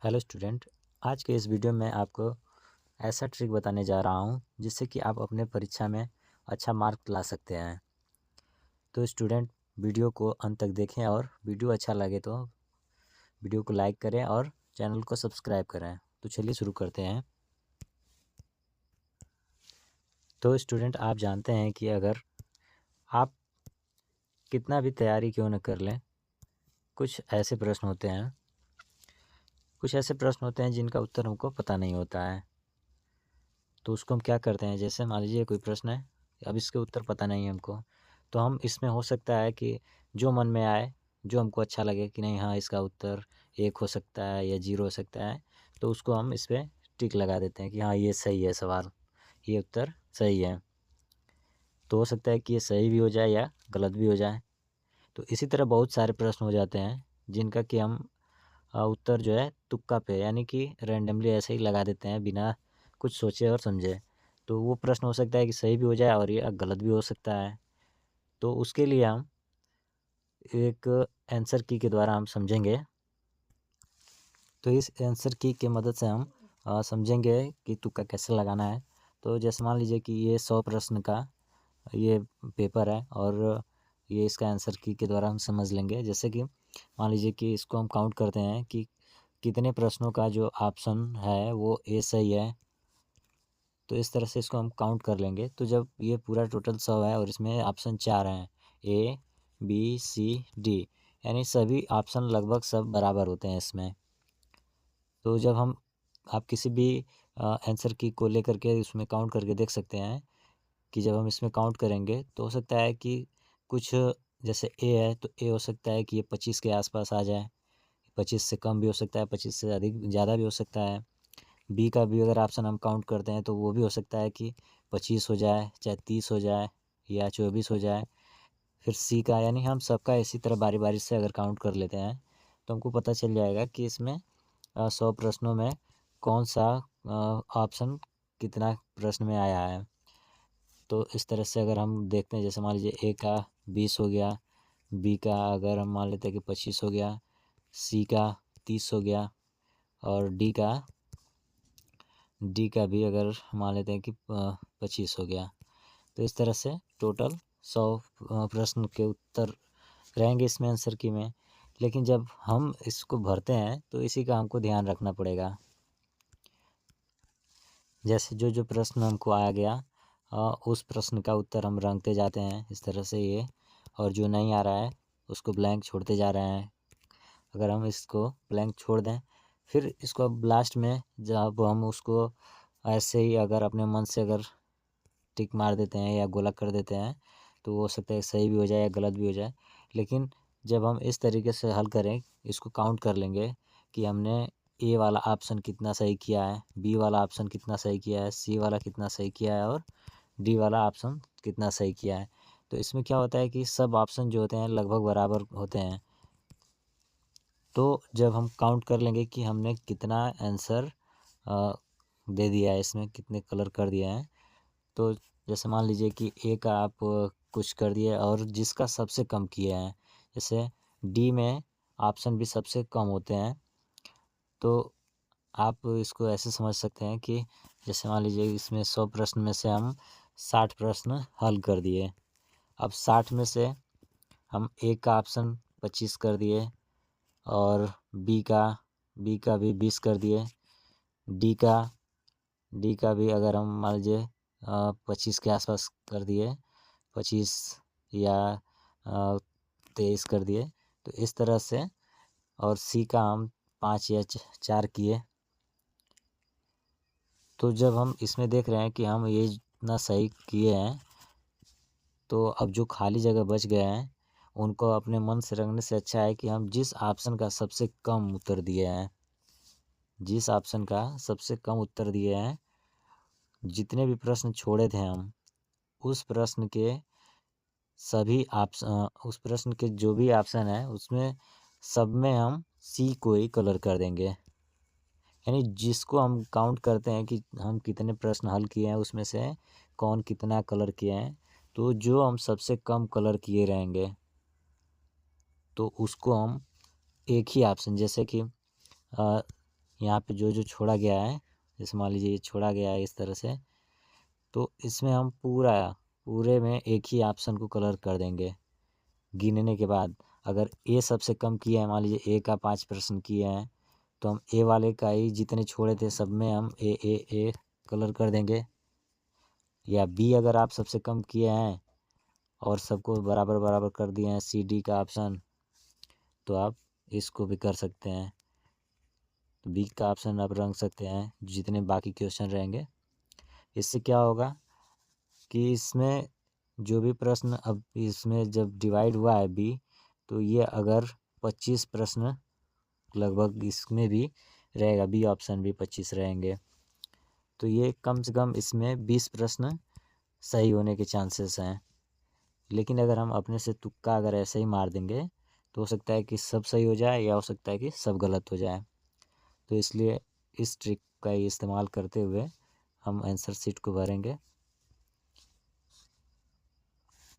Hello student. आज के इस वीडियो में आपको ऐसा ट्रिक बताने जा रहा हूँ जिससे कि आप अपने परीक्षा में अच्छा मार्क ला सकते हैं। तो स्टूडेंट वीडियो को अंत तक देखें और वीडियो अच्छा लगे तो वीडियो को लाइक करें और चैनल को सब्सक्राइब करें। तो चलिए शुरू करते हैं। तो स्टूडेंट आप जानते हैं कि अगर आप कितना भी तैयारी क्यों न कर लें, कुछ ऐसे प्रश्न होते हैं जिनका उत्तर हमको पता नहीं होता है। तो उसको हम क्या करते हैं, जैसे मान लीजिए कोई प्रश्न है, अब इसके उत्तर पता नहीं है हमको, तो हम इसमें हो सकता है कि जो मन में आए, जो हमको अच्छा लगे कि नहीं हाँ इसका उत्तर 1 हो सकता है या 0 हो सकता है, तो उसको हम इस पर टिक लगा देते हैं कि हाँ ये सही है सवाल, ये उत्तर सही है। तो हो सकता है कि ये सही भी हो जाए या गलत भी हो जाए। तो इसी तरह बहुत सारे प्रश्न हो जाते हैं जिनका कि हम उत्तर जो है तुक्का पे यानी कि रैंडमली ऐसे ही लगा देते हैं बिना कुछ सोचे और समझे। तो वो प्रश्न हो सकता है कि सही भी हो जाए और ये गलत भी हो सकता है। तो उसके लिए हम एक आंसर की के द्वारा हम समझेंगे। तो इस आंसर की के मदद से हम समझेंगे कि तुक्का कैसे लगाना है। तो जैसे मान लीजिए कि ये 100 प्रश्न का ये पेपर है और ये इसका आंसर की के द्वारा हम समझ लेंगे। जैसे कि मान लीजिए कि इसको हम काउंट करते हैं कि कितने प्रश्नों का जो ऑप्शन है वो ए सही है। तो इस तरह से इसको हम काउंट कर लेंगे। तो जब ये पूरा टोटल 100 है और इसमें ऑप्शन 4 हैं, ए बी सी डी, यानी सभी ऑप्शन लगभग सब बराबर होते हैं इसमें। तो जब आप किसी भी आंसर की को लेकर के उसमें काउंट करके देख सकते हैं कि जब हम इसमें काउंट करेंगे तो हो सकता है कि कुछ, जैसे ए है तो ए हो सकता है कि ये 25 के आसपास आ जाए, 25 से कम भी हो सकता है, 25 से अधिक ज़्यादा भी हो सकता है। बी का भी अगर ऑप्शन हम काउंट करते हैं तो वो भी हो सकता है कि 25 हो जाए, चाहे 30 हो जाए या 24 हो जाए। फिर सी का, यानी हम सबका इसी तरह बारी बारी से अगर काउंट कर लेते हैं तो हमको पता चल जाएगा कि इसमें 100 प्रश्नों में कौन सा ऑप्शन कितना प्रश्न में आया है। तो इस तरह से अगर हम देखते हैं, जैसे मान लीजिए ए का 20 हो गया, बी का अगर हम मान लेते हैं कि 25 हो गया, सी का 30 हो गया और डी का भी अगर मान लेते हैं कि 25 हो गया। तो इस तरह से टोटल 100 प्रश्न के उत्तर रहेंगे इसमें आंसर की में। लेकिन जब हम इसको भरते हैं तो इसी का हमको ध्यान रखना पड़ेगा। जैसे जो जो प्रश्न हमको आया गया उस प्रश्न का उत्तर हम रंगते जाते हैं इस तरह से ये, और जो नहीं आ रहा है उसको ब्लैंक छोड़ते जा रहे हैं। अगर हम इसको ब्लैंक छोड़ दें, फिर इसको अब लास्ट में जब हम उसको ऐसे ही अगर अपने मन से अगर टिक मार देते हैं या गोला कर देते हैं तो हो सकता है सही भी हो जाए या गलत भी हो जाए। लेकिन जब हम इस तरीके से हल करें, इसको काउंट कर लेंगे कि हमने ए वाला ऑप्शन कितना सही किया है, बी वाला ऑप्शन कितना सही किया है, सी वाला कितना सही किया है और डी वाला ऑप्शन कितना सही किया है। तो इसमें क्या होता है कि सब ऑप्शन जो होते हैं लगभग बराबर होते हैं। तो जब हम काउंट कर लेंगे कि हमने कितना आंसर दे दिया है, इसमें कितने कलर कर दिए हैं, तो जैसे मान लीजिए कि ए का आप कुछ कर दिए और जिसका सबसे कम किए हैं, जैसे डी में ऑप्शन भी सबसे कम होते हैं। तो आप इसको ऐसे समझ सकते हैं कि जैसे मान लीजिए इसमें 100 प्रश्न में से हम 60 प्रश्न हल कर दिए। अब 60 में से हम ए का ऑप्शन 25 कर दिए और बी का भी 20 कर दिए। डी का डी का भी अगर हम मान लीजिए 25 के आसपास कर दिए, 25 या 23 कर दिए। तो इस तरह से, और सी का हम 5 या 4 किए। तो जब हम इसमें देख रहे हैं कि हम ये इतना सही किए हैं, तो अब जो खाली जगह बच गए हैं उनको अपने मन से रंगने से अच्छा है कि हम जिस ऑप्शन का सबसे कम उत्तर दिए हैं, जिस ऑप्शन का सबसे कम उत्तर दिए हैं, जितने भी प्रश्न छोड़े थे हम, उस प्रश्न के सभी ऑप्शन, उस प्रश्न के जो भी ऑप्शन है उसमें सब में हम सी को ही कलर कर देंगे। यानी जिसको हम काउंट करते हैं कि हम कितने प्रश्न हल किए हैं उसमें से कौन कितना कलर किए हैं, तो जो हम सबसे कम कलर किए रहेंगे तो उसको हम एक ही ऑप्शन, जैसे कि यहाँ पे जो जो छोड़ा गया है, जैसे मान लीजिए ये छोड़ा गया है इस तरह से, तो इसमें हम पूरे में एक ही ऑप्शन को कलर कर देंगे गिनने के बाद। अगर ए सबसे कम किया है, मान लीजिए ए का 5 प्रश्न किए हैं, तो हम ए वाले का ही जितने छोड़े थे सब में हम ए कलर कर देंगे। या बी अगर आप सबसे कम किए हैं और सबको बराबर बराबर कर दिए हैं सी डी का ऑप्शन, तो आप इसको भी कर सकते हैं। तो बी का ऑप्शन आप रंग सकते हैं जितने बाकी क्वेश्चन रहेंगे। इससे क्या होगा कि इसमें जो भी प्रश्न अब इसमें जब डिवाइड हुआ है बी, तो ये अगर 25 प्रश्न लगभग इसमें भी रहेगा, बी ऑप्शन भी 25 रहेंगे, तो ये कम से कम इसमें 20 प्रश्न सही होने के चांसेस हैं। लेकिन अगर हम अपने से तुक्का अगर ऐसे ही मार देंगे तो हो सकता है कि सब सही हो जाए या हो सकता है कि सब गलत हो जाए। तो इसलिए इस ट्रिक का इस्तेमाल करते हुए हम आंसर शीट को भरेंगे।